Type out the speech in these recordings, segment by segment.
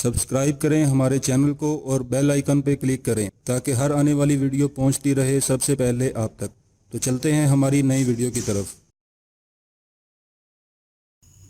Subscribe کریں ہمارے channel کو اور بیل آئیکن پہ کلک کریں تاکہ ہر آنے والی ویڈیو پہنچتی رہے سب سے پہلے آپ تک۔ تو چلتے ہیں ہماری نئی ویڈیو کی طرف۔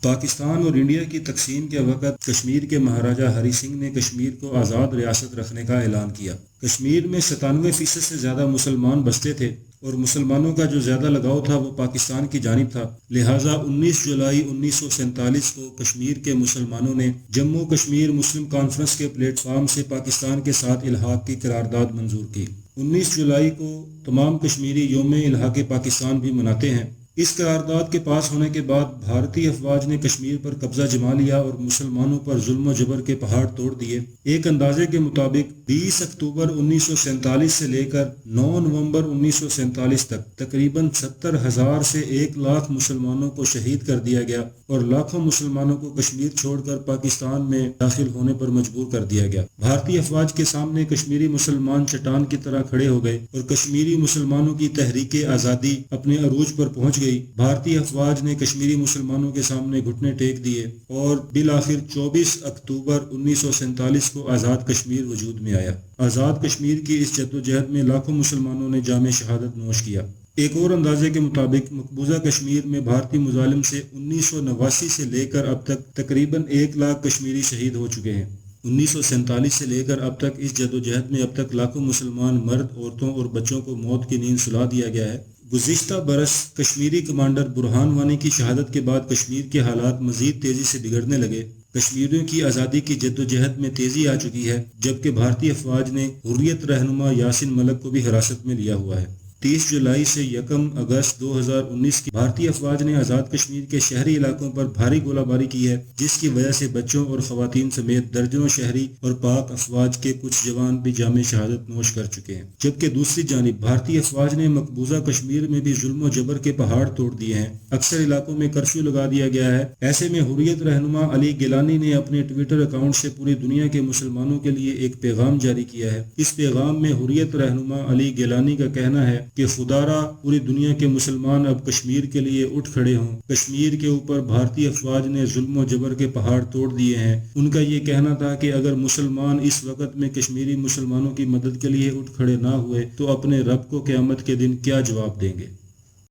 پاکستان اور انڈیا کی تقسیم کے وقت کشمیر کے مہاراجہ ہری سنگھ نے کشمیر کو آزاد ریاست رکھنے کا اعلان کیا۔ کشمیر میں 97% سے زیادہ مسلمان بستے تھے اور مسلمانوں کا جو زیادہ لگاؤ تھا وہ پاکستان کی جانب تھا، لہٰذا 19 جولائی 1947 کو کشمیر کے مسلمانوں نے جموں کشمیر مسلم کانفرنس کے پلیٹ فارم سے پاکستان کے ساتھ الحاق کی قرارداد منظور کی۔ 19 جولائی کو تمام کشمیری یوم الحاق پاکستان بھی مناتے ہیں۔ اس قرارداد کے پاس ہونے کے بعد بھارتی افواج نے کشمیر پر قبضہ جما لیا اور مسلمانوں پر ظلم و جبر کے پہاڑ توڑ دیے۔ ایک اندازے کے مطابق 20 اکتوبر 1947 سے لے کر 9 نومبر 1947 تک تقریباً 70,000 سے 1 لاکھ مسلمانوں کو شہید کر دیا گیا اور لاکھوں مسلمانوں کو کشمیر چھوڑ کر پاکستان میں داخل ہونے پر مجبور کر دیا گیا۔ بھارتی افواج کے سامنے کشمیری مسلمان چٹان کی طرح کھڑے ہو گئے اور کشمیری مسلمانوں کی تحریک آزادی اپنے عروج پر پہنچ گئی۔ بھارتی افواج نے کشمیری مسلمانوں کے سامنے گھٹنے ٹیک دیے اور بالآخر 24 اکتوبر 1947 کو آزاد کشمیر وجود میں آیا۔ آزاد کشمیر کی اس جدوجہد میں لاکھوں مسلمانوں نے جام شہادت نوش کیا۔ ایک اور اندازے کے مطابق مقبوضہ کشمیر میں بھارتی مظالم سے 1989 سے لے کر اب تک تقریباً 1 لاکھ کشمیری شہید ہو چکے ہیں۔ 1947 سے لے کر اب تک اس جدوجہد میں اب تک لاکھوں مسلمان مرد، عورتوں اور بچوں کو موت کی نیند سلا دیا گیا ہے۔ گزشتہ برس کشمیری کمانڈر برہان وانی کی شہادت کے بعد کشمیر کے حالات مزید تیزی سے بگڑنے لگے۔ کشمیریوں کی آزادی کی جدوجہد میں تیزی آ چکی ہے، جبکہ بھارتی افواج نے حریت رہنما یاسین ملک کو بھی حراست میں لیا ہوا ہے۔ 30 جولائی سے 1 اگست 2019 کی بھارتی افواج نے آزاد کشمیر کے شہری علاقوں پر بھاری گولہ باری کی ہے، جس کی وجہ سے بچوں اور خواتین سمیت درجنوں شہری اور پاک افواج کے کچھ جوان بھی جام شہادت نوش کر چکے ہیں۔ جبکہ دوسری جانب بھارتی افواج نے مقبوضہ کشمیر میں بھی ظلم و جبر کے پہاڑ توڑ دیے ہیں۔ اکثر علاقوں میں کرفیو لگا دیا گیا ہے۔ ایسے میں حریت رہنما علی گیلانی نے اپنے ٹویٹر اکاؤنٹ سے پوری دنیا کے مسلمانوں کے لیے ایک پیغام جاری کیا ہے۔ اس پیغام میں حریت رہنما علی گیلانی کا کہنا ہے کہ خدا را پوری دنیا کے مسلمان اب کشمیر کے لیے اٹھ کھڑے ہوں۔ کشمیر کے اوپر بھارتی افواج نے ظلم و جبر کے پہاڑ توڑ دیے ہیں۔ ان کا یہ کہنا تھا کہ اگر مسلمان اس وقت میں کشمیری مسلمانوں کی مدد کے لیے اٹھ کھڑے نہ ہوئے تو اپنے رب کو قیامت کے دن کیا جواب دیں گے۔